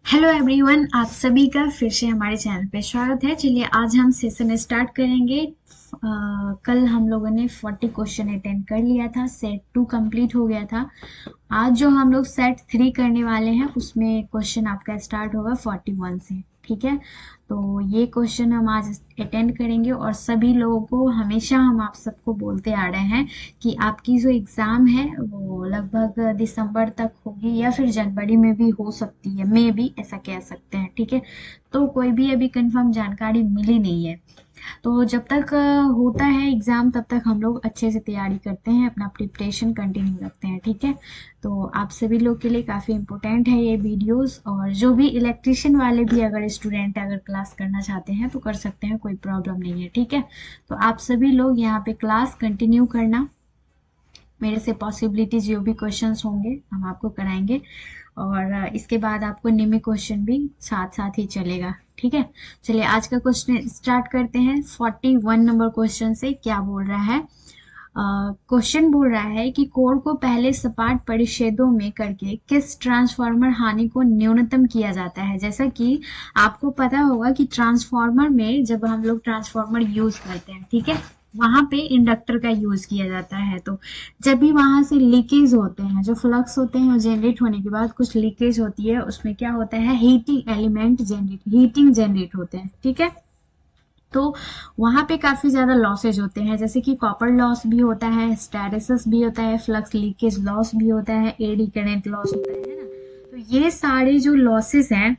Hello everyone, आप सभी का फिर से हमारे चैनल पे स्वागत है। चलिए आज हम सेशन स्टार्ट करेंगे। कल हम लोगों ने 40 क्वेश्चन अटेंड कर लिया था, सेट 2 कंप्लीट हो गया था। आज जो हम लोग सेट 3 करने वाले हैं उसमें क्वेश्चन आपका स्टार्ट होगा 41 से। ठीक है, तो ये क्वेश्चन हम आज अटेंड करेंगे और सभी लोगों को हमेशा हम आप सबको बोलते आ रहे हैं कि आपकी जो एग्ज़ाम है वो लगभग दिसंबर तक होगी या फिर जनवरी में भी हो सकती है, मे भी ऐसा कह सकते हैं। ठीक है, तो कोई भी अभी कंफर्म जानकारी मिली नहीं है। तो जब तक होता है एग्ज़ाम तब तक हम लोग अच्छे से तैयारी करते हैं, अपना प्रिपरेशन कंटिन्यू रखते हैं। ठीक है, तो आप सभी लोग के लिए काफ़ी इम्पोर्टेंट है ये वीडियोस, और जो भी इलेक्ट्रिशियन वाले भी अगर स्टूडेंट अगर क्लास करना चाहते हैं तो कर सकते हैं, कोई प्रॉब्लम नहीं है। ठीक है, तो आप सभी लोग यहाँ पे क्लास कंटिन्यू करना, मेरे से पॉसिबिलिटी जो भी क्वेश्चंस होंगे हम आपको कराएंगे, और इसके बाद आपको निमी क्वेश्चन भी साथ साथ ही चलेगा। ठीक है, चलिए आज का क्वेश्चन स्टार्ट करते हैं। 41 नंबर क्वेश्चन से क्या बोल रहा है। क्वेश्चन बोल रहा है कि कोर को पहले सपाट परिच्छेदों में करके किस ट्रांसफार्मर हानि को न्यूनतम किया जाता है। जैसा कि आपको पता होगा कि ट्रांसफार्मर में जब हम लोग ट्रांसफार्मर यूज करते हैं, ठीक है, वहां पे इंडक्टर का यूज किया जाता है। तो जब भी वहां से लीकेज होते हैं, जो फ्लक्स होते हैं, जनरेट होने के बाद कुछ लीकेज होती है, उसमें क्या होता है, हीटिंग एलिमेंट हीटिंग जनरेट होते हैं। ठीक है, तो वहां पे काफी ज्यादा लॉसेज होते हैं, जैसे कि कॉपर लॉस भी होता है, स्टैटिसस भी होता है, फ्लक्स लीकेज लॉस भी होता है, एडी करंट लॉस होता है ना। तो ये सारे जो लॉसेस हैं,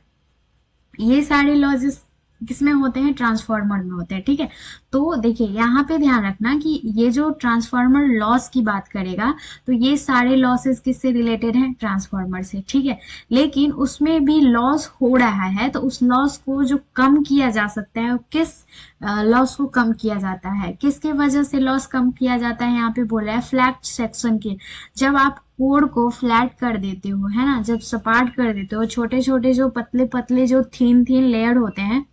ये सारे लॉसेस किसमें होते हैं, ट्रांसफार्मर में होते हैं। ठीक है, तो देखिए यहाँ पे ध्यान रखना कि ये जो ट्रांसफार्मर लॉस की बात करेगा तो ये सारे लॉसेस किससे रिलेटेड हैं, ट्रांसफार्मर से। ठीक है, लेकिन उसमें भी लॉस हो रहा है तो उस लॉस को जो कम किया जा सकता है, किस लॉस को कम किया जाता है, किसके वजह से लॉस कम किया जाता है, यहाँ पे बोला है फ्लैट सेक्शन के। जब आप कोर को फ्लैट कर देते हो, है ना, जब सपाट कर देते हो, छोटे छोटे जो पतले पतले जो थीन थीन लेयर होते हैं,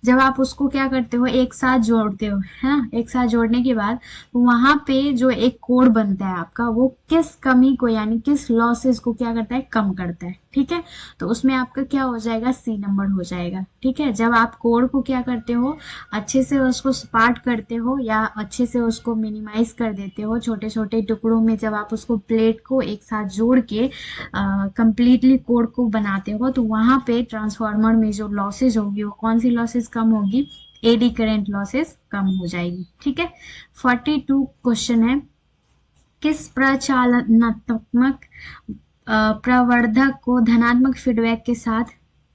जब आप उसको क्या करते हो, एक साथ जोड़ते हो, है ना, एक साथ जोड़ने के बाद वहां पे जो एक कोड बनता है आपका, वो किस कमी को यानी किस लॉसेस को क्या करता है, कम करता है। ठीक है, तो उसमें आपका क्या हो जाएगा, सी नंबर हो जाएगा। ठीक है, जब आप कोड को क्या करते हो, अच्छे से उसको स्पार्ट करते हो या अच्छे से उसको मिनिमाइज कर देते हो छोटे छोटे टुकड़ों में, जब आप उसको प्लेट को एक साथ जोड़ के कंप्लीटली कोड को बनाते हो, तो वहां पे ट्रांसफार्मर में जो लॉसेज होगी वो कौन सी लॉसेज कम होगी, एडी करंट लॉसेस कम हो जाएगी। ठीक है, 42 क्वेश्चन है, किस प्रचालनात्मक प्रवर्धक को धनात्मक फीडबैक के साथ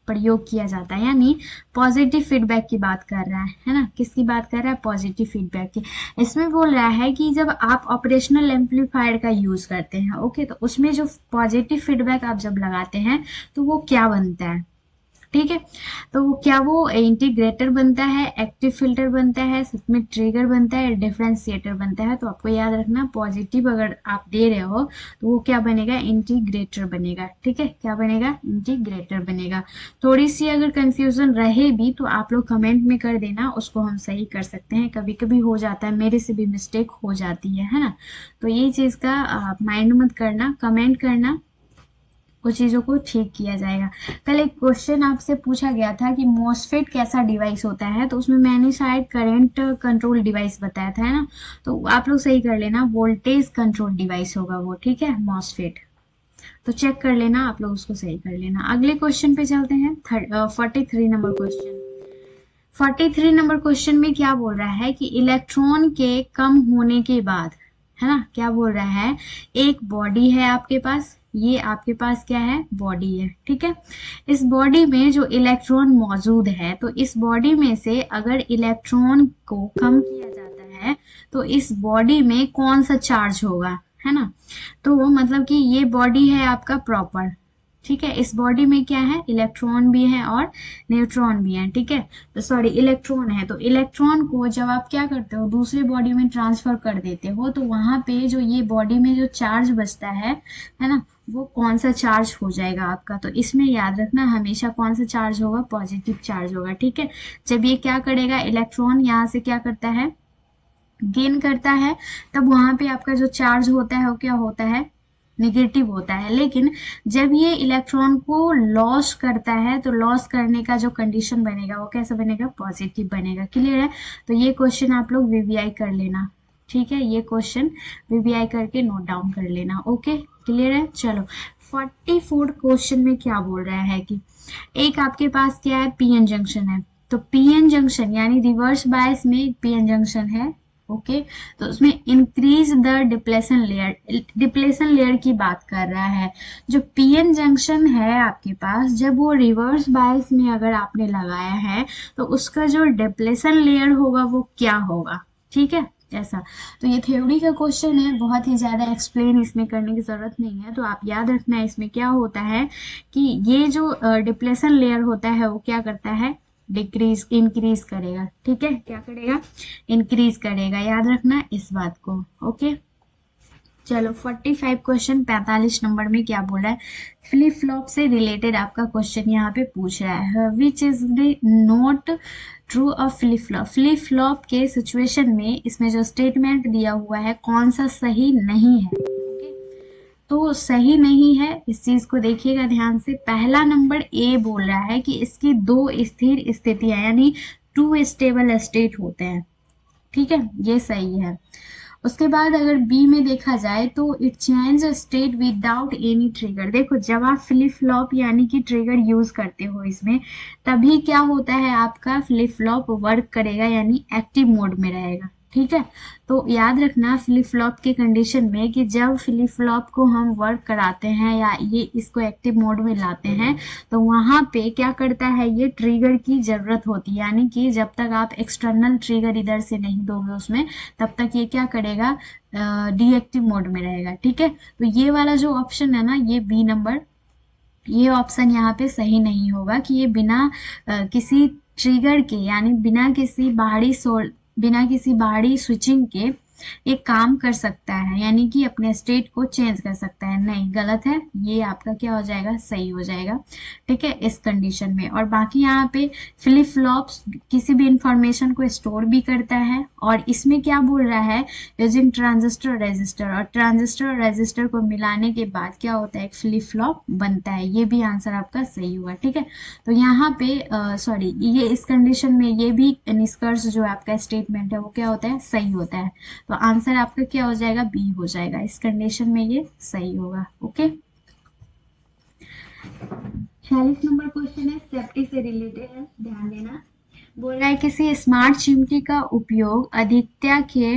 प्रयोग किया जाता है, यानी पॉजिटिव फीडबैक की बात कर रहा है ना, किसकी बात कर रहा है, पॉजिटिव फीडबैक की। इसमें बोल रहा है कि जब आप ऑपरेशनल एम्पलीफायर का यूज करते हैं, ओके, तो उसमें जो पॉजिटिव फीडबैक आप जब लगाते हैं तो वो क्या बनता है। ठीक है, तो क्या वो इंटीग्रेटर बनता है, एक्टिव फिल्टर बनता है, सच में ट्रिगर बनता है, डिफरेंशिएटर बनता है। तो आपको याद रखना, पॉजिटिव अगर आप दे रहे हो तो वो क्या बनेगा, इंटीग्रेटर बनेगा। ठीक है, क्या बनेगा, इंटीग्रेटर बनेगा। थोड़ी सी अगर कंफ्यूजन रहे भी तो आप लोग कमेंट में कर देना, उसको हम सही कर सकते हैं। कभी कभी हो जाता है, मेरे से भी मिस्टेक हो जाती है ना। तो ये चीज का माइंड मत करना, कमेंट करना, कुछ चीजों को ठीक किया जाएगा। कल एक क्वेश्चन आपसे पूछा गया था कि मॉसफेट कैसा डिवाइस होता है, तो उसमें मैंने शायद करंट कंट्रोल डिवाइस बताया था, है ना। तो आप लोग सही कर लेना, वोल्टेज कंट्रोल डिवाइस होगा वो। ठीक है, मॉसफेट, तो चेक कर लेना, आप लोग उसको सही कर लेना। अगले क्वेश्चन पे चलते हैं, 43 नंबर क्वेश्चन। 43 नंबर क्वेश्चन में क्या बोल रहा है कि इलेक्ट्रॉन के कम होने के बाद, है ना, क्या बोल रहा है, एक बॉडी है आपके पास, ये आपके पास क्या है, बॉडी है। ठीक है, इस बॉडी में जो इलेक्ट्रॉन मौजूद है, तो इस बॉडी में से अगर इलेक्ट्रॉन को कम किया जाता है तो इस बॉडी में कौन सा चार्ज होगा, है ना। तो मतलब कि ये बॉडी है आपका प्रॉपर। ठीक है, इस बॉडी में क्या है, इलेक्ट्रॉन भी है और न्यूट्रॉन भी है। ठीक है, तो सॉरी इलेक्ट्रॉन है, तो इलेक्ट्रॉन को जब आप क्या करते हो, दूसरे बॉडी में ट्रांसफर कर देते हो, तो वहां पे जो ये बॉडी में जो चार्ज बचता है ना, वो कौन सा चार्ज हो जाएगा आपका। तो इसमें याद रखना, हमेशा कौन सा चार्ज होगा, पॉजिटिव चार्ज होगा। ठीक है, जब ये क्या करेगा, इलेक्ट्रॉन यहाँ से क्या करता है, गेन करता है, तब वहां पे आपका जो चार्ज होता है वो क्या होता है, नेगेटिव होता है, लेकिन जब ये इलेक्ट्रॉन को लॉस करता है तो लॉस करने का जो कंडीशन बनेगा वो कैसा बनेगा, पॉजिटिव बनेगा। क्लियर है? तो ये क्वेश्चन आप लोग वीवीआई कर लेना, ठीक है, ये क्वेश्चन वीवीआई करके नोट डाउन कर लेना। ओके, क्लियर है? चलो 44 क्वेश्चन में क्या बोल रहा है कि एक आपके पास क्या है, पीएन जंक्शन है। तो पीएन जंक्शन यानी रिवर्स बायस में एक पीएन जंक्शन है। ओके, तो उसमें increase the depletion layer, depletion layer की बात कर रहा है। जो पीएन जंक्शन है आपके पास, जब वो रिवर्स बायस में अगर आपने लगाया है तो उसका जो डिप्लेशन लेयर होगा वो क्या होगा, ठीक है, ऐसा। तो ये थ्योरी का क्वेश्चन है, बहुत ही ज्यादा एक्सप्लेन इसमें करने की जरूरत नहीं है। तो आप याद रखना इसमें क्या होता है कि ये जो डिप्लेशन लेयर होता है वो क्या करता है, डिक्रीज इंक्रीज करेगा, ठीक है, क्या करेगा, इंक्रीज करेगा, याद रखना इस बात को। ओके, चलो 45 क्वेश्चन 45 नंबर में क्या बोल रहा है, फ्लिप फ्लॉप से रिलेटेड आपका क्वेश्चन यहाँ पे पूछ रहा है, which is the not true of flip flop. Flip flop के सिचुएशन में इसमें जो स्टेटमेंट दिया हुआ है कौन सा सही नहीं है। तो सही नहीं है, इस चीज को देखिएगा ध्यान से। पहला नंबर ए बोल रहा है कि इसकी दो स्थिर स्थितियां यानी टू स्टेबल स्टेट होते हैं, ठीक है, ये सही है। उसके बाद अगर बी में देखा जाए तो it change state without any trigger. देखो जब आप फ्लिप फ्लॉप यानी कि ट्रिगर यूज करते हो इसमें, तभी क्या होता है, आपका फ्लिप फ्लॉप वर्क करेगा यानी एक्टिव मोड में रहेगा, ठीक है। तो याद रखना फ्लिप फ्लॉप के कंडीशन में कि जब फ्लिप फ्लॉप को हम वर्क कराते हैं या ये इसको एक्टिव मोड में लाते हैं तो वहां पे क्या करता है, ये ट्रिगर की जरूरत होती है, यानी कि जब तक आप एक्सटर्नल ट्रिगर इधर से नहीं दोगे उसमें, तब तक ये क्या करेगा, डीएक्टिव मोड में रहेगा, ठीक है। तो ये वाला जो ऑप्शन है ना, ये बी नंबर, ये ऑप्शन यहाँ पे सही नहीं होगा कि ये बिना किसी ट्रिगर के यानी बिना किसी बाहरी स्विचिंग के ये काम कर सकता है, यानी कि अपने स्टेट को चेंज कर सकता है। नहीं, गलत है, ये आपका क्या हो जाएगा, सही हो जाएगा, ठीक है, इस कंडीशन में। और बाकी यहाँ पे फ्लिप फ्लॉप्स किसी भी इंफॉर्मेशन को स्टोर भी करता है, और इसमें क्या बोल रहा है, यूजिंग ट्रांजिस्टर रेजिस्टर, और ट्रांजिस्टर रेजिस्टर को मिलाने के बाद क्या होता है, एक फ्लिप फ्लॉप बनता है। ये भी आंसर आपका सही हुआ, ठीक है। तो यहाँ पे सॉरी, ये इस कंडीशन में ये भी निष्कर्ष जो आपका स्टेटमेंट है वो क्या होता है, सही होता है। तो आंसर आपका क्या हो जाएगा, बी हो जाएगा, इस कंडीशन में ये सही होगा। ओके, 46 नंबर क्वेश्चन है, सेफ्टी से रिलेटेड है, ध्यान देना। बोल रहा है किसी स्मार्ट चिमटी का उपयोग अधिकता के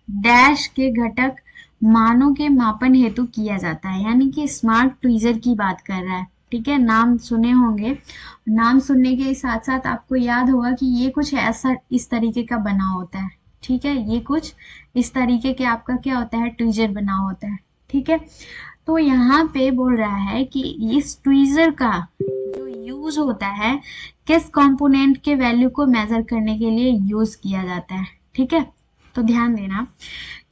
डैश के घटक मानों के मापन हेतु किया जाता है, यानी कि स्मार्ट ट्वीजर की बात कर रहा है, ठीक है। नाम सुने होंगे, नाम सुनने के साथ साथ आपको याद होगा कि ये कुछ ऐसा इस तरीके का बना होता है, ठीक है, ये कुछ इस तरीके के आपका क्या होता है, ट्वीजर बना होता है, ठीक है। तो यहाँ पे बोल रहा है कि इस ट्वीजर का जो यूज होता है किस कंपोनेंट के वैल्यू को मेजर करने के लिए यूज किया जाता है, ठीक है। तो ध्यान देना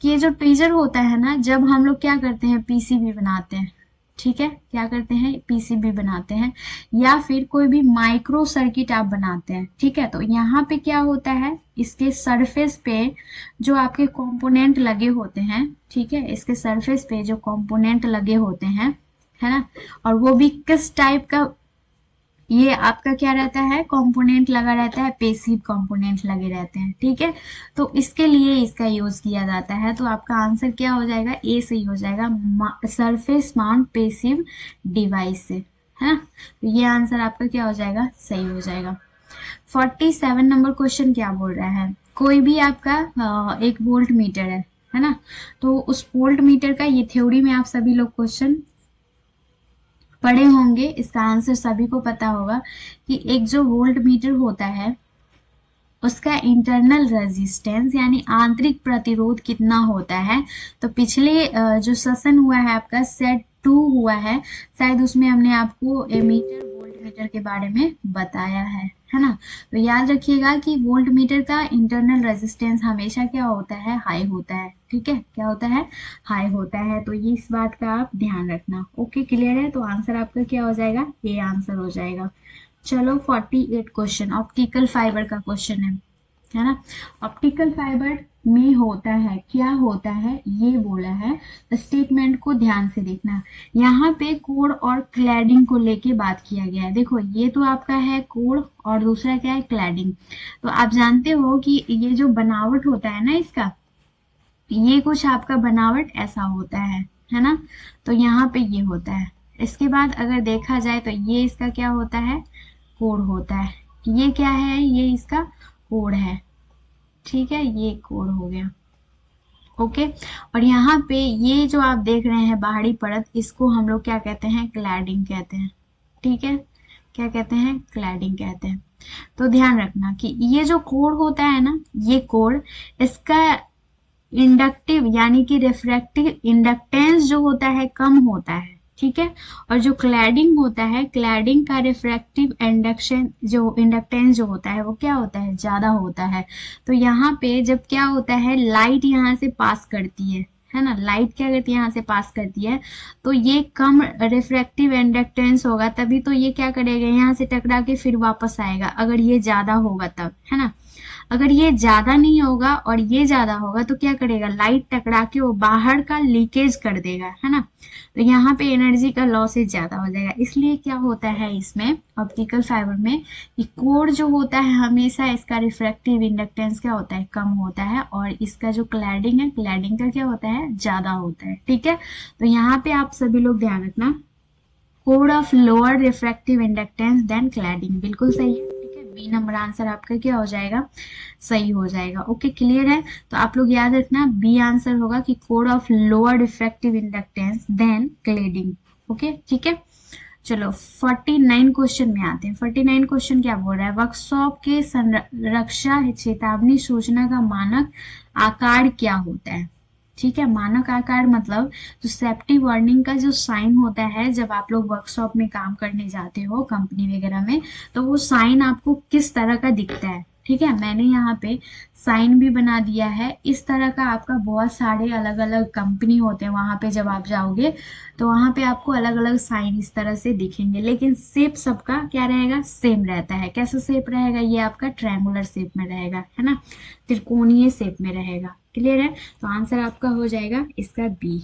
कि ये जो ट्वीजर होता है ना, जब हम लोग क्या करते हैं, पीसीबी बनाते हैं, ठीक है, क्या करते हैं, पीसीबी बनाते हैं या फिर कोई भी माइक्रो सर्किट आप बनाते हैं, ठीक है। तो यहाँ पे क्या होता है, इसके सरफेस पे जो आपके कंपोनेंट लगे होते हैं, ठीक है, इसके सरफेस पे जो कंपोनेंट लगे होते हैं, है ना, और वो भी किस टाइप का, ये आपका क्या रहता है, कंपोनेंट लगा रहता है, पेसिव कंपोनेंट लगे रहते हैं, ठीक है। तो इसके लिए इसका यूज किया जाता है। तो आपका आंसर क्या हो जाएगा, ए सही हो जाएगा, सरफेस माउंट पेसिव डिवाइस से, है ना। तो ये आंसर आपका क्या हो जाएगा, सही हो जाएगा। 47 नंबर क्वेश्चन क्या बोल रहा है, कोई भी आपका एक वोल्ट मीटर है ना, तो उस वोल्ट मीटर का, ये थ्योरी में आप सभी लोग क्वेश्चन पढ़े होंगे, इसका आंसर सभी को पता होगा कि एक जो वोल्ट मीटर होता है उसका इंटरनल रेजिस्टेंस यानी आंतरिक प्रतिरोध कितना होता है। तो पिछले जो सेशन हुआ है आपका सेट 2 हुआ है, शायद उसमें हमने आपको एमीटर वोल्ट मीटर के बारे में बताया है ना। तो याद रखिएगा कि वोल्ट मीटर का इंटरनल रेजिस्टेंस हमेशा क्या होता है, हाई होता है, ठीक है, क्या होता है, हाई होता है। तो ये इस बात का आप ध्यान रखना। ओके, क्लियर है। तो आंसर आपका क्या हो जाएगा, ये आंसर हो जाएगा। चलो 48 क्वेश्चन ऑप्टिकल फाइबर का क्वेश्चन है, है ना। ऑप्टिकल फाइबर में होता है, क्या होता है ये बोला है, स्टेटमेंट को ध्यान से देखना। यहाँ पे कोड और क्लैडिंग को लेके बात किया गया है। देखो ये तो आपका है कोड और दूसरा क्या है, क्लैडिंग। तो आप जानते हो कि ये जो बनावट होता है ना इसका, ये कुछ आपका बनावट ऐसा होता है ना। तो यहाँ पे ये होता है। इसके बाद अगर देखा जाए तो ये इसका क्या होता है, कोड होता है। ये क्या है, ये इसका कोड है, ठीक है, ये कोड हो गया। ओके। और यहाँ पे ये जो आप देख रहे हैं बाहरी परत, इसको हम लोग क्या कहते हैं, क्लैडिंग कहते हैं, ठीक है। क्या कहते हैं, क्लैडिंग कहते हैं। तो ध्यान रखना कि ये जो कोड होता है ना, ये कोड, इसका इंडक्टिव यानी कि रिफ्रैक्टिव इंडक्टेंस जो होता है कम होता है, ठीक है। और जो क्लैडिंग होता है, क्लैडिंग का रिफ्रैक्टिव इंडक्शन जो इंडक्टेंस जो होता है वो क्या होता है, ज्यादा होता है। तो यहाँ पे जब क्या होता है, लाइट यहाँ से पास करती है ना, लाइट क्या करती है, यहाँ से पास करती है, तो ये कम रिफ्रैक्टिव इंडक्टेंस होगा, तभी तो ये क्या करेगा, यहाँ से टकरा के फिर वापस आएगा, अगर ये ज्यादा होगा तब, है ना। अगर ये ज्यादा नहीं होगा और ये ज्यादा होगा तो क्या करेगा, लाइट टकरा के वो बाहर का लीकेज कर देगा, है ना। तो यहाँ पे एनर्जी का लॉसेज ज्यादा हो जाएगा। इसलिए क्या होता है इसमें ऑप्टिकल फाइबर में, कि कोर जो होता है हमेशा इसका रिफ्रैक्टिव इंडक्टेंस क्या होता है, कम होता है, और इसका जो क्लैडिंग है, क्लैडिंग का क्या होता है, ज्यादा होता है, ठीक है। तो यहाँ पे आप सभी लोग ध्यान रखना, core of lower refractive index than cladding, बिल्कुल सही है, ठीक है। बी नंबर आंसर आपका क्या हो जाएगा, सही हो जाएगा। ओके, क्लियर है। तो आप लोग याद रखना बी आंसर होगा कि core of lower refractive index than cladding. Okay, ठीक है। चलो 49 क्वेश्चन में आते हैं। 49 क्वेश्चन क्या बोल रहा है, वर्कशॉप के संरक्षा चेतावनी सूचना का मानक आकार क्या होता है, ठीक है। मानक आकार मतलब जो सेफ्टी वार्निंग का जो साइन होता है जब आप लोग वर्कशॉप में काम करने जाते हो कंपनी वगैरह में, तो वो साइन आपको किस तरह का दिखता है, ठीक है। मैंने यहाँ पे साइन भी बना दिया है। इस तरह का आपका बहुत सारे अलग अलग कंपनी होते हैं, वहां पे जब आप जाओगे तो वहां पे आपको अलग अलग साइन इस तरह से दिखेंगे, लेकिन शेप सबका क्या रहेगा, सेम रहता है। कैसा शेप रहेगा, ये आपका ट्रायंगुलर शेप में रहेगा, है ना, त्रिकोणीय शेप में रहेगा। क्लियर है। तो आंसर आपका हो जाएगा इसका बी।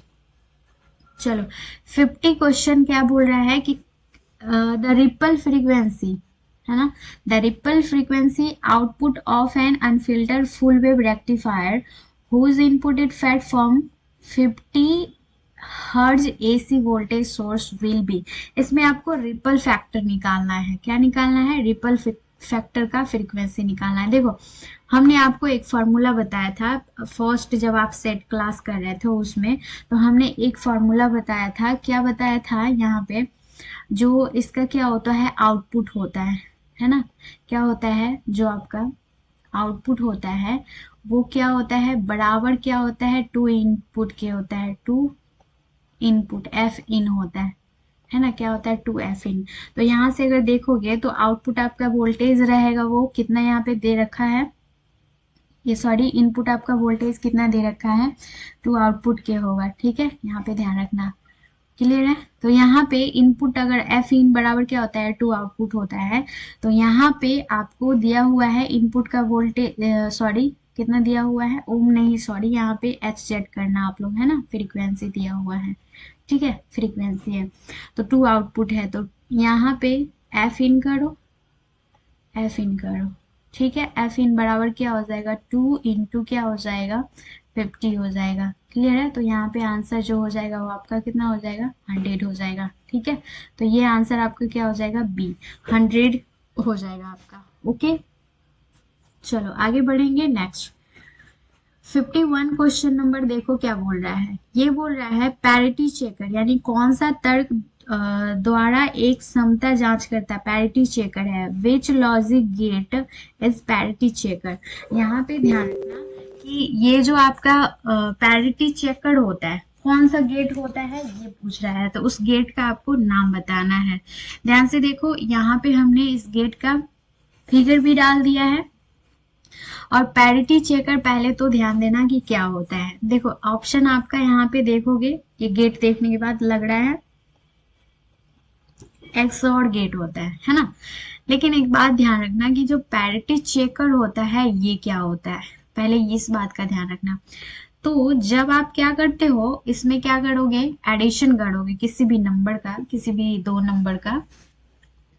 चलो 50 क्वेश्चन क्या बोल रहा है कि द रिपल फ्रीक्वेंसी, है ना, the ripple frequency output of an unfilter full wave rectifier whose input it fed from 50 hertz AC voltage source will be. इसमें आपको रिपल फैक्टर निकालना है। क्या निकालना है, रिपल फैक्टर का फ्रीक्वेंसी निकालना है। देखो हमने आपको एक फॉर्मूला बताया था फर्स्ट जब आप सेट क्लास कर रहे थे उसमें, तो हमने एक फॉर्मूला बताया था। क्या बताया था, यहाँ पे जो इसका क्या होता है, आउटपुट होता है ना, क्या होता है, जो आपका आउटपुट होता है वो क्या होता है, बराबर क्या होता है, टू इनपुट के होता है, टू इनपुट एफ इन होता है ना, क्या होता है, टू एफ इन। तो यहाँ से अगर देखोगे तो आउटपुट आपका वोल्टेज रहेगा वो कितना यहाँ पे दे रखा है, ये सॉरी इनपुट आपका वोल्टेज कितना दे रखा है, टू आउटपुट के होगा, ठीक है, यहाँ पे ध्यान रखना। क्लियर है। तो यहाँ पे इनपुट अगर एफ इन बराबर क्या होता है, टू आउटपुट होता है, तो यहाँ पे आपको दिया हुआ है इनपुट का वोल्टेज, सॉरी कितना दिया हुआ है, ओम नहीं सॉरी, यहाँ पे एच जेड करना आप लोग, है ना, फ्रीक्वेंसी दिया हुआ है, ठीक है, फ्रीक्वेंसी है। तो टू आउटपुट है, तो यहाँ पे एफ इन करो, एफ इन करो, ठीक है। एफ इन बराबर क्या हो जाएगा, टू इंटू क्या हो जाएगा, 50 हो जाएगा। क्लियर है। तो यहाँ पे आंसर जो हो जाएगा वो आपका कितना हो जाएगा, 100 हो जाएगा, ठीक है। तो ये आंसर आपका क्या हो जाएगा, बी, 100 हो जाएगा आपका। ओके, चलो आगे बढ़ेंगे। नेक्स्ट 51 क्वेश्चन नंबर देखो क्या बोल रहा है, ये बोल रहा है पैरिटी चेकर यानी कौन सा तर्क द्वारा एक समता जांच करता है, पैरिटी चेकर है, which logic gate is parity checker. यहाँ पे ध्यान रखना कि ये जो आपका पैरिटी चेकर होता है, कौन सा गेट होता है ये पूछ रहा है, तो उस गेट का आपको नाम बताना है। ध्यान से देखो यहाँ पे हमने इस गेट का फिगर भी डाल दिया है, और पैरिटी चेकर पहले तो ध्यान देना कि क्या होता है। देखो ऑप्शन आपका यहाँ पे देखोगे, ये गेट देखने के बाद लग रहा है एक्सऑर गेट होता है ना। लेकिन एक बात ध्यान रखना कि जो पैरिटी चेकर होता है ये क्या होता है, पहले इस बात का ध्यान रखना। तो जब आप क्या करते हो, इसमें क्या करोगे, एडिशन करोगे किसी भी नंबर का, किसी भी दो नंबर का,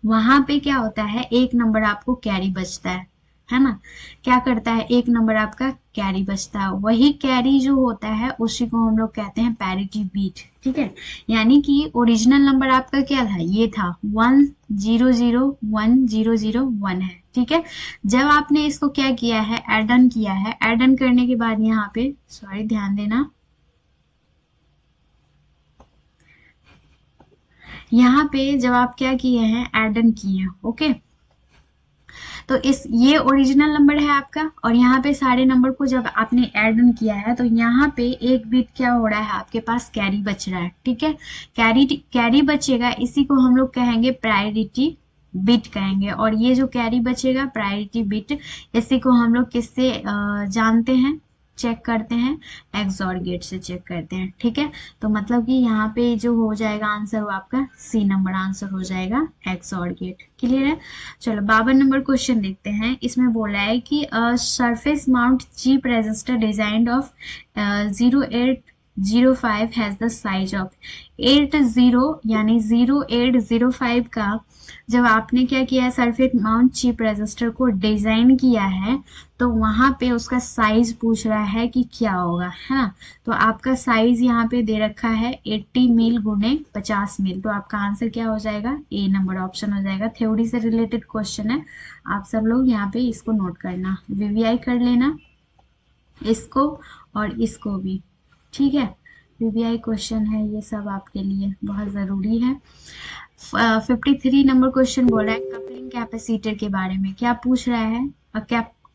वहां पे क्या होता है, एक नंबर आपको कैरी बचता है ना। क्या करता है, एक नंबर आपका कैरी बचता है, वही कैरी जो होता है उसी को हम लोग कहते हैं पैरिटी बीट। ठीक है, यानी कि ओरिजिनल नंबर आपका क्या था, ये था 1 0 0 1 0 0 1 है। ठीक है, जब आपने इसको क्या किया है, एडन किया है, एडन करने के बाद यहाँ पे, सॉरी ध्यान देना, यहाँ पे जब आप क्या किए हैं, एडन किए हैं, ओके। तो इस ये ओरिजिनल नंबर है आपका, और यहाँ पे सारे नंबर को जब आपने ऐड किया है तो यहाँ पे एक बिट क्या हो रहा है, आपके पास कैरी बच रहा है। ठीक है, कैरी बचेगा, इसी को हम लोग कहेंगे प्रायोरिटी बिट कहेंगे। और ये जो कैरी बचेगा प्रायोरिटी बिट, इसी को हम लोग किससे जानते हैं, चेक करते हैं, एक्सऑर गेट से चेक करते हैं। ठीक है, तो मतलब कि यहाँ पे जो हो जाएगा आंसर वो आपका सी नंबर आंसर हो जाएगा, एक्सऑर गेट। क्लियर है। चलो 52 नंबर क्वेश्चन देखते हैं। इसमें बोला है कि surface mount chip resistor designed of 0805 has the size of 80, यानी 0805 का जब आपने क्या किया है, सरफेस माउंट चिप रेजिस्टर को डिजाइन किया है, तो वहां पे उसका साइज पूछ रहा है कि क्या होगा, है ना। तो आपका साइज यहाँ पे दे रखा है 80 मील गुने 50 मील, तो आपका आंसर क्या हो जाएगा, ए नंबर ऑप्शन हो जाएगा। थ्योरी से रिलेटेड क्वेश्चन है, आप सब लोग यहाँ पे इसको नोट करना, वीवीआई कर लेना इसको और इसको भी। ठीक है, वीवीआई क्वेश्चन है ये सब आपके लिए बहुत जरूरी है। 53 नंबर क्वेश्चन बोल रहा है कपलिंग कैपेसिटर के बारे में, क्या पूछ रहा है,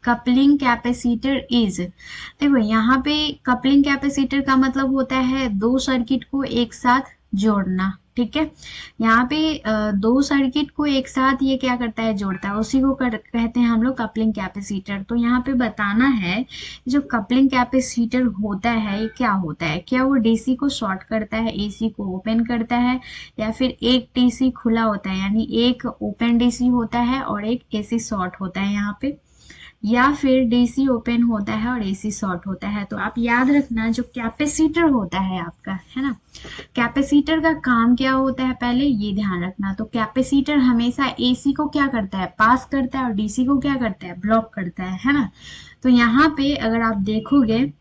कपलिंग कैपेसिटर इज, देखो यहाँ पे कपलिंग कैपेसिटर का मतलब होता है दो सर्किट को एक साथ जोड़ना। ठीक है, यहाँ पे दो सर्किट को एक साथ ये क्या करता है, जोड़ता है, उसी को कहते हैं हम लोग कपलिंग कैपेसिटर। तो यहाँ पे बताना है जो कपलिंग कैपेसिटर होता है ये क्या होता है, क्या वो डीसी को शॉर्ट करता है, एसी को ओपन करता है, या फिर एक डीसी खुला होता है, यानी एक ओपन डीसी होता है और एक एसी शॉर्ट होता है यहाँ पे, या फिर डीसी ओपन होता है और एसी शॉर्ट होता है। तो आप याद रखना जो कैपेसिटर होता है आपका, है ना, कैपेसिटर का काम क्या होता है पहले ये ध्यान रखना। तो कैपेसिटर हमेशा एसी को क्या करता है, पास करता है, और डीसी को क्या करता है, ब्लॉक करता है ना। तो यहाँ पे अगर आप देखोगे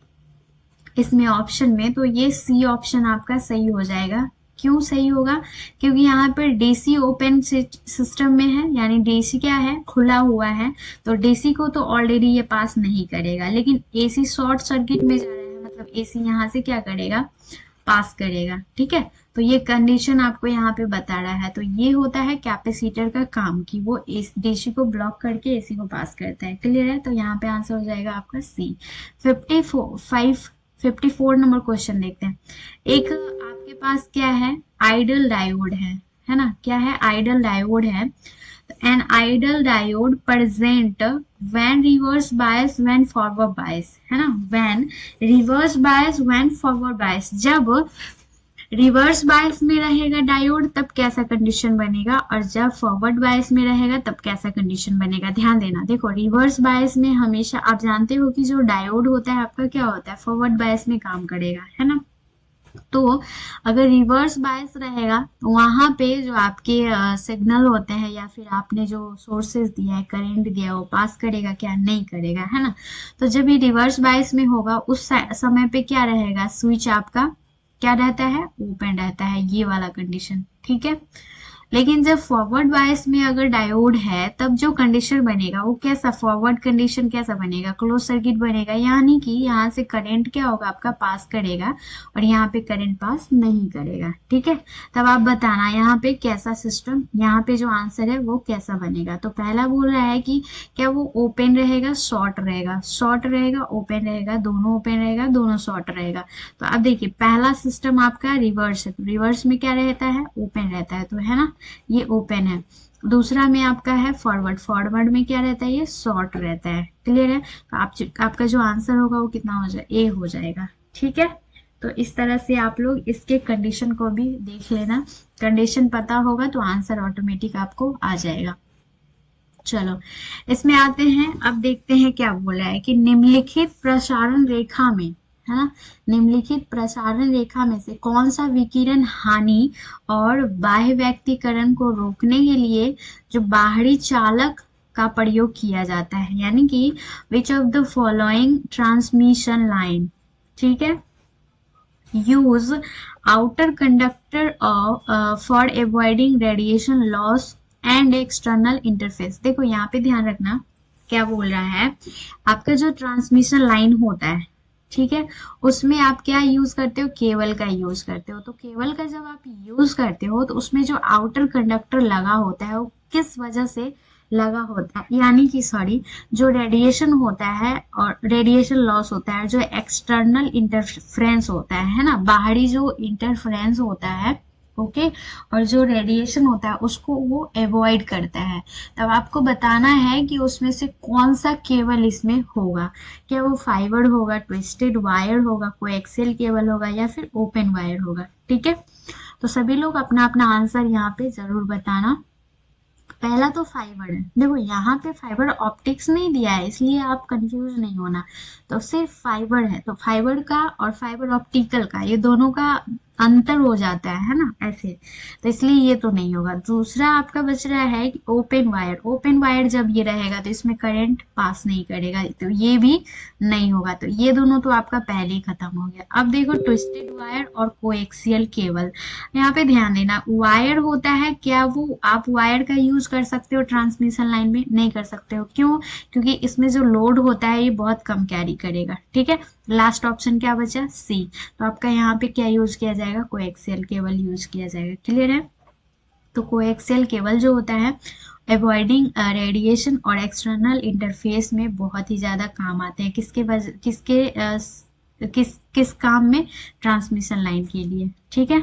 इसमें ऑप्शन में, तो ये सी ऑप्शन आपका सही हो जाएगा। क्यों सही होगा, क्योंकि यहाँ पर डीसी ओपन सिस्टम में है, यानी डीसी क्या है, खुला हुआ है, तो डीसी को तो ऑलरेडी ये पास नहीं करेगा, लेकिन एसी शॉर्ट सर्किट में जा रहा है, मतलब एसी यहाँ से क्या करेगा, पास करेगा। ठीक है, तो ये कंडीशन आपको यहाँ पे बता रहा है। तो ये होता है कैपेसिटर का काम कि वो डीसी को ब्लॉक करके एसी को पास करता है। क्लियर है, तो यहाँ पे आंसर हो जाएगा आपका सी। 54 नंबर क्वेश्चन देखते हैं। एक आपके पास क्या है, आइडल डायोड है ना, क्या है, आइडल डायोड है। An ideal diode present when reverse bias when forward bias, है ना, when reverse bias when forward bias, जब रिवर्स बायस में रहेगा डायोड तब कैसा कंडीशन बनेगा, और जब फॉरवर्ड बायस में रहेगा तब कैसा कंडीशन बनेगा। ध्यान देना, देखो रिवर्स बायस में हमेशा आप जानते हो कि जो डायोड होता है आपका क्या होता है, फॉरवर्ड बायस में काम करेगा, है ना। तो अगर रिवर्स बायस रहेगा तो वहां पे जो आपके सिग्नल होते हैं, या फिर आपने जो सोर्सेज दिया है, करंट दिया है, वो पास करेगा क्या, नहीं करेगा, है ना। तो जब ये रिवर्स बायस में होगा उस समय पे क्या रहेगा, स्विच आपका क्या रहता है, ओपन रहता है, ये वाला कंडीशन। ठीक है, लेकिन जब फॉरवर्ड बायस में अगर डायोड है तब जो कंडीशन बनेगा वो कैसा, फॉरवर्ड कंडीशन कैसा बनेगा, क्लोज सर्किट बनेगा, यानी कि यहाँ से करंट क्या होगा आपका, पास करेगा, और यहाँ पे करंट पास नहीं करेगा। ठीक है, तब आप बताना यहाँ पे कैसा सिस्टम, यहाँ पे जो आंसर है वो कैसा बनेगा। तो पहला बोल रहा है कि क्या वो ओपन रहेगा, शॉर्ट रहेगा, शॉर्ट रहेगा, ओपन रहेगा, दोनों ओपन रहेगा, दोनों शॉर्ट रहेगा। तो अब देखिए पहला सिस्टम आपका रिवर्स है, तो रिवर्स में क्या रहता है, ओपन रहता है, तो है ना, ये ओपन है। दूसरा में आपका है फॉरवर्ड, फॉरवर्ड में क्या रहता है, ये शॉर्ट रहता है। क्लियर है, तो आपका जो आंसर होगा वो कितना हो जाएगा, ए हो जाएगा। ठीक है, तो इस तरह से आप लोग इसके कंडीशन को भी देख लेना, कंडीशन पता होगा तो आंसर ऑटोमेटिक आपको आ जाएगा। चलो इसमें आते हैं, अब देखते हैं क्या बोला है कि निम्नलिखित प्रसारण रेखा में, है ना, निम्नलिखित प्रसारण रेखा में से कौन सा विकिरण हानि और बाह्य व्यक्तीकरण को रोकने के लिए जो बाहरी चालक का प्रयोग किया जाता है, यानी कि विच of the following transmission line, ठीक है, use outer conductor for avoiding radiation loss and external interface। देखो यहाँ पे ध्यान रखना क्या बोल रहा है, आपका जो ट्रांसमिशन लाइन होता है, ठीक है, उसमें आप क्या यूज करते हो, केबल का यूज करते हो। तो केबल का जब आप यूज करते हो तो उसमें जो आउटर कंडक्टर लगा होता है वो किस वजह से लगा होता है, यानी कि सॉरी, जो रेडिएशन होता है और रेडिएशन लॉस होता है, जो एक्सटर्नल इंटरफ्रेंस होता है ना, बाहरी जो इंटरफ्रेंस होता है, ओके, और जो रेडिएशन होता है उसको वो अवॉइड करता है। तब आपको बताना है कि उसमें से कौन सा केबल इसमें होगा, क्या वो फाइबर होगा, ट्विस्टेड वायर होगा, कोएक्सियल केबल होगा, या फिर ओपन वायर होगा। ठीक है, तो सभी लोग अपना अपना आंसर यहाँ पे जरूर बताना। पहला तो फाइबर है, देखो यहाँ पे फाइबर ऑप्टिक्स नहीं दिया है इसलिए आप कंफ्यूज नहीं होना, तो सिर्फ फाइबर है। तो फाइबर का और फाइबर ऑप्टिकल का ये दोनों का अंतर हो जाता है ना ऐसे, तो इसलिए ये तो नहीं होगा। दूसरा आपका बच रहा है कि ओपन वायर, ओपन वायर जब ये रहेगा तो इसमें करंट पास नहीं करेगा, तो ये भी नहीं होगा। तो ये दोनों तो आपका पहले ही खत्म हो गया। अब देखो ट्विस्टेड वायर और कोएक्सियल केबल, यहाँ पे ध्यान देना, वायर होता है, क्या वो आप वायर का यूज कर सकते हो ट्रांसमिशन लाइन में, नहीं कर सकते हो। क्यों? क्योंकि इसमें जो लोड होता है ये बहुत कम कैरी करेगा। ठीक है, लास्ट ऑप्शन क्या बचा, सी। तो आपका यहाँ पे क्या यूज किया जाएगा, कोएक्सियल केबल यूज किया जाएगा। क्लियर है? तो कोएक्सियल केबल जो होता है अवॉइडिंग रेडिएशन और एक्सटर्नल इंटरफेस में बहुत ही ज्यादा काम आते हैं। किस काम में, ट्रांसमिशन लाइन के लिए। ठीक है,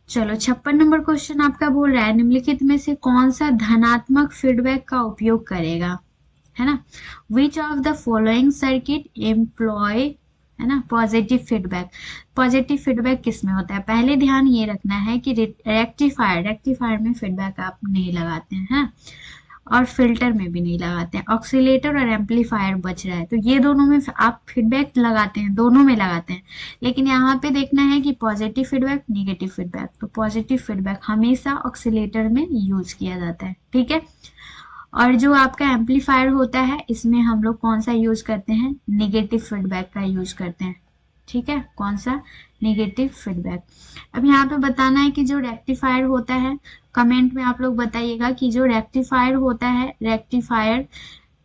चलो 56 नंबर क्वेश्चन आपका बोल रहा है निम्नलिखित में से कौन सा धनात्मक फीडबैक का उपयोग करेगा, है ना, which of the following circuit employ, है ना, पॉजिटिव फीडबैक। पॉजिटिव फीडबैक किस में होता है, पहले ध्यान ये रखना है कि रेक्टिफायर में फीडबैक आप नहीं लगाते हैं, और फिल्टर में भी नहीं लगाते हैं। ऑक्सीलेटर और एम्पलीफायर बच रहा है, तो ये दोनों में आप फीडबैक लगाते हैं, दोनों में लगाते हैं। लेकिन यहाँ पे देखना है कि पॉजिटिव फीडबैक, निगेटिव फीडबैक, तो पॉजिटिव फीडबैक हमेशा ऑक्सीलेटर में यूज किया जाता है। ठीक है, और जो आपका एम्पलीफायर होता है इसमें हम लोग कौन सा यूज करते हैं, निगेटिव फीडबैक का यूज करते हैं। ठीक है, कौन सा, निगेटिव फीडबैक। अब यहाँ पे बताना है कि जो रेक्टिफायर होता है, कमेंट में आप लोग बताइएगा कि जो रेक्टिफायर होता है, रेक्टिफायर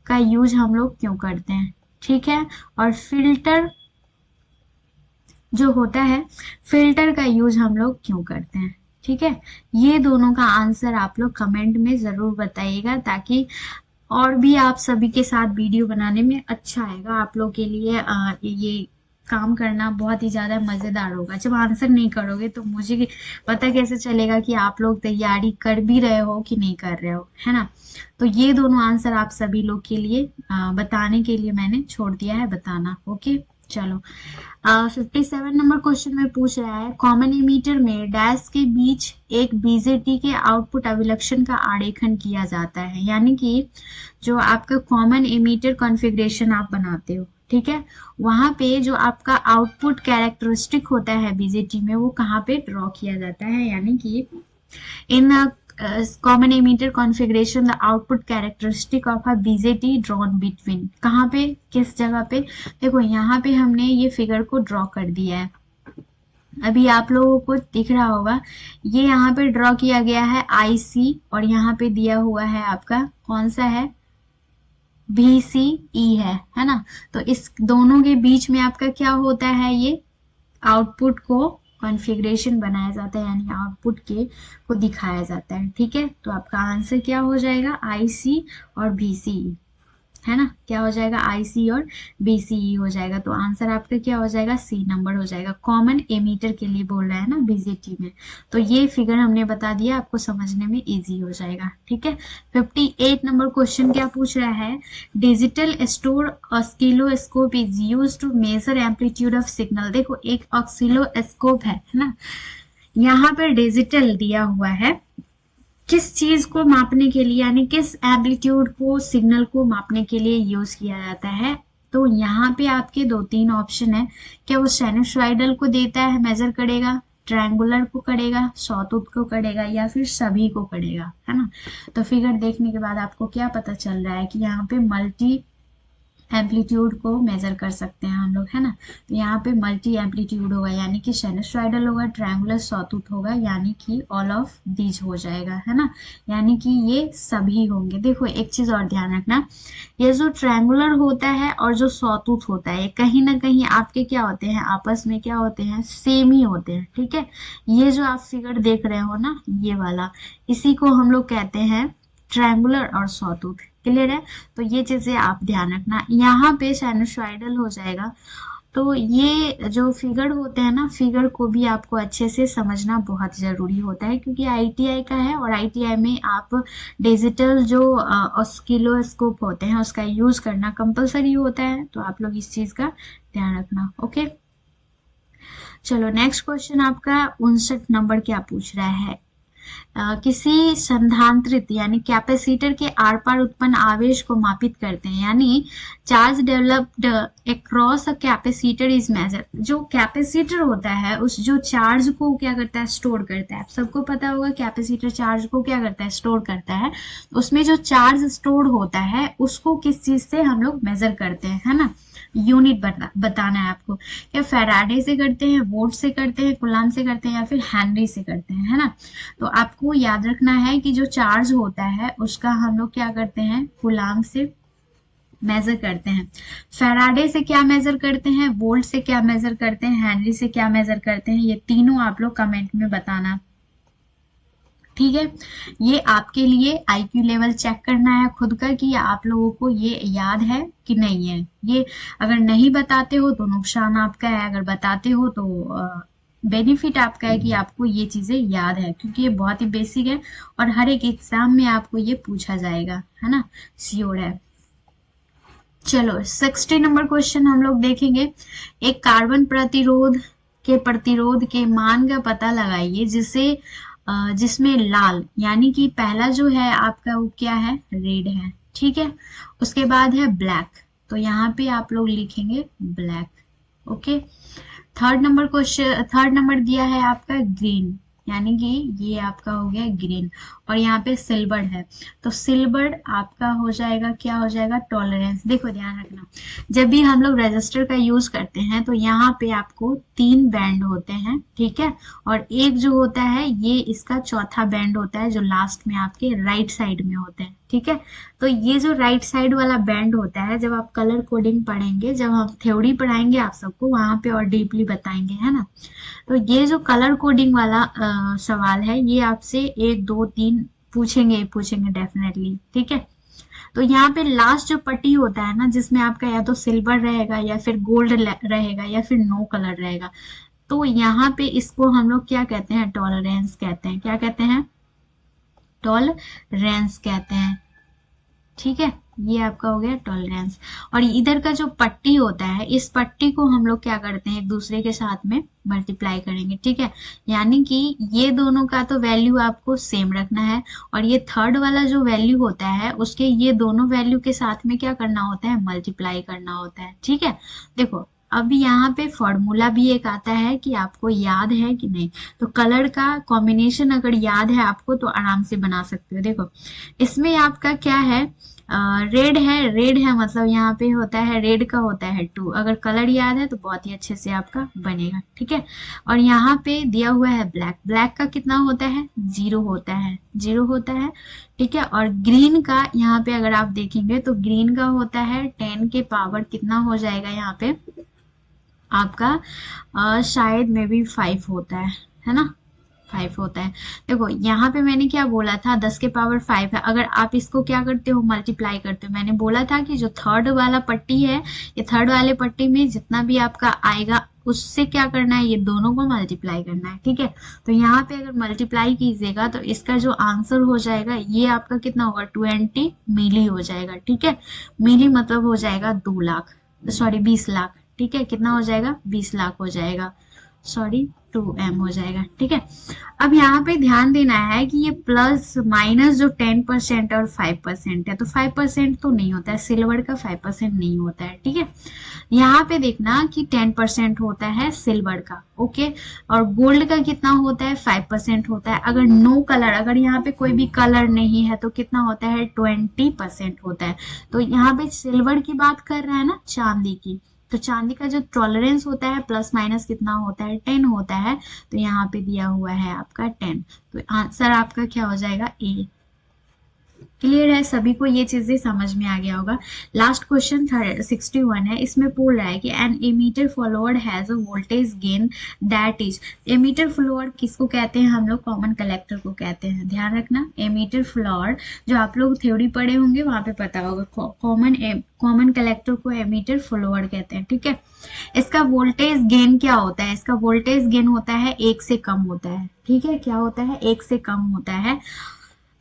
का यूज हम लोग क्यों करते हैं। ठीक है, और फिल्टर जो होता है, फिल्टर का यूज हम लोग क्यों करते हैं। ठीक है, ये दोनों का आंसर आप लोग कमेंट में जरूर बताइएगा, ताकि और भी आप सभी के साथ वीडियो बनाने में अच्छा आएगा। आप लोग के लिए ये काम करना बहुत ही ज्यादा मजेदार होगा। जब आंसर नहीं करोगे तो मुझे पता कैसे चलेगा कि आप लोग तैयारी कर भी रहे हो कि नहीं कर रहे हो, है ना। तो ये दोनों आंसर आप सभी लोग के लिए बताने के लिए मैंने छोड़ दिया है बताना। ओके, चलो 57 नंबर क्वेश्चन में पूछ रहा है कॉमन एमीटर में डैश के बीच एक बीजेटी के आउटपुट अभिलक्षण का आरेखन किया जाता है, यानी कि जो आपका कॉमन एमीटर कॉन्फ़िगरेशन आप बनाते हो, ठीक है, वहां पे जो आपका आउटपुट कैरेक्टरिस्टिक होता है बीजेटी में वो कहाँ पे ड्रॉ किया जाता है, यानी कि इन common emitter configuration the output characteristic of a BJT drawn between, कहाँ पे, किस जगह पे। देखो यहाँ पे हमने ये फिगर को ड्रॉ कर दिया है, अभी आप लोगों को दिख रहा होगा, ये यहाँ पे ड्रॉ किया गया है IC, और यहाँ पे दिया हुआ है आपका कौन सा है, VCE है ना। तो इस दोनों के बीच में आपका क्या होता है, ये आउटपुट को कॉन्फ़िगरेशन बनाया जाता है, यानी आउटपुट के को दिखाया जाता है। ठीक है, तो आपका आंसर क्या हो जाएगा, IC और VCE। है ना, क्या हो जाएगा IC और BCE हो जाएगा। तो आंसर आपका क्या हो जाएगा, C नंबर हो जाएगा। कॉमन एमीटर के लिए बोल रहा है ना BJT में, तो ये फिगर हमने बता दिया, आपको समझने में इजी हो जाएगा। ठीक है, 58 नंबर क्वेश्चन क्या पूछ रहा है, digital store oscilloscope is use to measure amplitude of signal. देखो एक ऑस्किलोस्कोप है ना, यहाँ पर डिजिटल दिया हुआ है, किस चीज को मापने के लिए, यानी किस एम्पलीट्यूड को, सिग्नल को मापने के लिए यूज किया जाता है। तो यहाँ पे आपके 2-3 ऑप्शन है, क्या वो साइनसॉइडल को देता है, मेजर करेगा, ट्रायंगुलर को करेगा, सॉटूथ को करेगा, या फिर सभी को करेगा, है ना। तो फिगर देखने के बाद आपको क्या पता चल रहा है कि यहाँ पे मल्टी एम्पलीट्यूड को मेजर कर सकते हैं हम लोग, है ना। तो यहाँ पे मल्टी एम्पलीट्यूड होगा, यानी कि साइनसॉइडल होगा, ट्रायंगुलर, सॉटूथ होगा, यानी कि ऑल ऑफ दीज हो जाएगा, है ना, यानी कि ये सभी होंगे। देखो एक चीज और ध्यान रखना, ये जो ट्रायंगुलर होता है और जो सॉटूथ होता है, कहीं ना कहीं आपके क्या होते हैं, आपस में क्या होते हैं, सेम ही होते हैं। ठीक है, ये जो आप फिगर देख रहे हो ना, ये वाला, इसी को हम लोग कहते हैं ट्रायंगुलर और सॉटूथ। क्लियर है, तो ये चीजें आप ध्यान रखना। यहाँ पे साइनसॉइडल हो जाएगा, तो ये जो फिगर होते हैं ना, फिगर को भी आपको अच्छे से समझना बहुत जरूरी होता है, क्योंकि ITI का है, और ITI में आप डिजिटल जो ऑस्किलोस्कोप होते हैं उसका यूज करना कंपलसरी होता है, तो आप लोग इस चीज का ध्यान रखना। ओके, चलो नेक्स्ट क्वेश्चन आपका 59 नंबर क्या पूछ रहा है, किसी संधांतरित यानी कैपेसिटर के आर पार उत्पन्न आवेश को मापित करते हैं, यानी charge developed across a capacitor is measure. जो कैपेसिटर होता है उस जो चार्ज को क्या करता है, स्टोर करता है। आप सबको पता होगा कैपेसिटर चार्ज को क्या करता है, स्टोर करता है। उसमें जो चार्ज स्टोर होता है उसको किस चीज से हम लोग मेजर करते हैं, है ना, यूनिट बताना है आपको। क्या फैराडे से करते हैं, वोल्ट से करते हैं, कूलम से करते हैं, या फिर हेनरी से करते हैं, है ना। तो आपको याद रखना है कि जो चार्ज होता है उसका हम लोग क्या करते हैं, कूलम से मेजर करते हैं। फैराडे से क्या मेजर करते हैं, वोल्ट से क्या मेजर करते हैं, हेनरी से क्या मेजर करते हैं, ये तीनों आप लोग कमेंट में बताना। ठीक है, ये आपके लिए IQ लेवल चेक करना है खुद का, कि आप लोगों को ये याद है कि नहीं है। ये अगर नहीं बताते हो तो नुकसान आपका है, अगर बताते हो तो बेनिफिट आपका है कि आपको ये चीजें याद है, क्योंकि ये बहुत ही बेसिक है और हर एक एग्जाम में आपको ये पूछा जाएगा, है ना, श्योर है। चलो 60 नंबर क्वेश्चन हम लोग देखेंगे, एक कार्बन प्रतिरोध के मान का पता लगाइए जिसे जिसमें लाल, यानी कि पहला जो है आपका वो क्या है, रेड है। ठीक है, उसके बाद है ब्लैक, तो यहाँ पे आप लोग लिखेंगे ब्लैक। ओके, थर्ड नंबर दिया है आपका ग्रीन, यानी कि ये आपका हो गया ग्रीन, और यहाँ पे सिल्वर है, तो सिल्वर आपका हो जाएगा, क्या हो जाएगा, टॉलरेंस। देखो ध्यान रखना, जब भी हम लोग रजिस्टर का यूज करते हैं तो यहाँ पे आपको 3 बैंड होते हैं, ठीक है, और एक जो होता है ये इसका चौथा बैंड होता है, जो लास्ट में आपके राइट साइड में होते हैं। ठीक है, तो ये जो राइट साइड वाला बैंड होता है, जब आप कलर कोडिंग पढ़ेंगे, जब हम थ्योरी पढ़ाएंगे आप सबको, वहां पे और डीपली बताएंगे, है ना। तो ये जो कलर कोडिंग वाला सवाल है, ये आपसे 1 2 3 पूछेंगे डेफिनेटली। ठीक है, तो यहाँ पे लास्ट जो पट्टी होता है ना, जिसमें आपका या तो सिल्वर रहेगा या फिर गोल्ड रहेगा या फिर नो कलर रहेगा, तो यहाँ पे इसको हम लोग क्या कहते हैं, टॉलरेंस कहते हैं। क्या कहते हैं, टॉलरेंस कहते हैं। ठीक है, ये आपका हो गया टॉलरेंस। और इधर का जो पट्टी होता है, इस पट्टी को हम लोग क्या करते हैं, एक दूसरे के साथ में मल्टीप्लाई करेंगे। ठीक है, यानी कि ये दोनों का तो वैल्यू आपको सेम रखना है, और ये थर्ड वाला जो वैल्यू होता है उसके ये दोनों वैल्यू के साथ में क्या करना होता है, मल्टीप्लाई करना होता है। ठीक है, देखो अब यहाँ पे फॉर्मूला भी एक आता है कि आपको याद है कि नहीं, तो कलर का कॉम्बिनेशन अगर याद है आपको तो आराम से बना सकते हो। देखो इसमें आपका क्या है, रेड है मतलब यहाँ पे होता है, रेड का होता है 2, अगर कलर याद है तो बहुत ही अच्छे से आपका बनेगा। ठीक है, और यहाँ पे दिया हुआ है ब्लैक, ब्लैक का कितना होता है, 0 होता है, 0 होता है। ठीक है, और ग्रीन का यहाँ पे अगर आप देखेंगे तो ग्रीन का होता है 10 के पावर कितना हो जाएगा यहाँ पे आपका, शायद मे बी 5 होता है ना, 5 होता है। देखो यहाँ पे मैंने क्या बोला था, 10 के पावर 5 है। अगर आप इसको क्या करते हो, मल्टीप्लाई करते हो, मैंने बोला था कि जो थर्ड वाला पट्टी है, ये थर्ड वाले पट्टी में जितना भी आपका आएगा उससे क्या करना है, ये दोनों को मल्टीप्लाई करना है, ठीक है। तो यहाँ पे अगर मल्टीप्लाई कीजिएगा तो इसका जो आंसर हो जाएगा ये आपका कितना होगा, 20 मिली हो जाएगा, ठीक है। मिली मतलब हो जाएगा 2 लाख, सॉरी 20 लाख, ठीक है। कितना हो जाएगा, 20 लाख हो जाएगा, सॉरी 2m हो जाएगा, ठीक है। अब यहाँ पे ध्यान देना है कि ये प्लस माइनस जो 10% और 5% है, तो 5% तो नहीं होता है, सिल्वर का 5% नहीं होता है, ठीक है। यहाँ पे देखना कि 10% होता है सिल्वर का, ओके। और गोल्ड का कितना होता है, 5% होता है। अगर नो कलर, अगर यहाँ पे कोई भी कलर नहीं है तो कितना होता है, 20% होता है। तो यहाँ पे सिल्वर की बात कर रहा है ना, चांदी की, तो चांदी का जो टॉलरेंस होता है प्लस माइनस कितना होता है, 10 होता है। तो यहाँ पे दिया हुआ है आपका 10, तो आंसर आपका क्या हो जाएगा, ए। क्लियर है सभी को, ये चीजें समझ में आ गया होगा। लास्ट क्वेश्चन 61 है, इसमें पूछ रहा है कि an emitter follower has a voltage gain that is. Emitter follower किसको कहते हैं हम लोग, कॉमन कलेक्टर को कहते हैं, ध्यान रखना। एमीटर फ्लोअर जो आप लोग थ्योरी पढ़े होंगे वहां पे पता होगा, कॉमन कलेक्टर को एमीटर फ्लोअर कहते हैं, ठीक है। इसका वोल्टेज गेन क्या होता है, इसका वोल्टेज गेन होता है 1 से कम होता है, ठीक है। क्या होता है, 1 से कम होता है।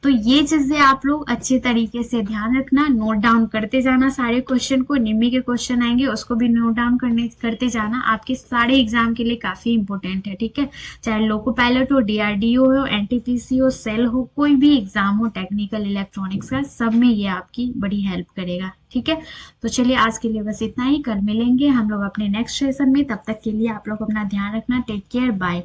तो ये चीजें आप लोग अच्छे तरीके से ध्यान रखना, नोट डाउन करते जाना सारे क्वेश्चन को। निम्मी के क्वेश्चन आएंगे उसको भी नोट डाउन करते जाना, आपके सारे एग्जाम के लिए काफी इंपॉर्टेंट है, ठीक है। चाहे लोको पायलट हो, डीआरडीओ हो, एनटीपीसी हो, सेल हो, कोई भी एग्जाम हो टेक्निकल इलेक्ट्रॉनिक्स का, सब में ये आपकी बड़ी हेल्प करेगा, ठीक है। तो चलिए आज के लिए बस इतना ही, कल मिलेंगे हम लोग अपने नेक्स्ट सेशन में। तब तक के लिए आप लोग अपना ध्यान रखना, टेक केयर, बाय।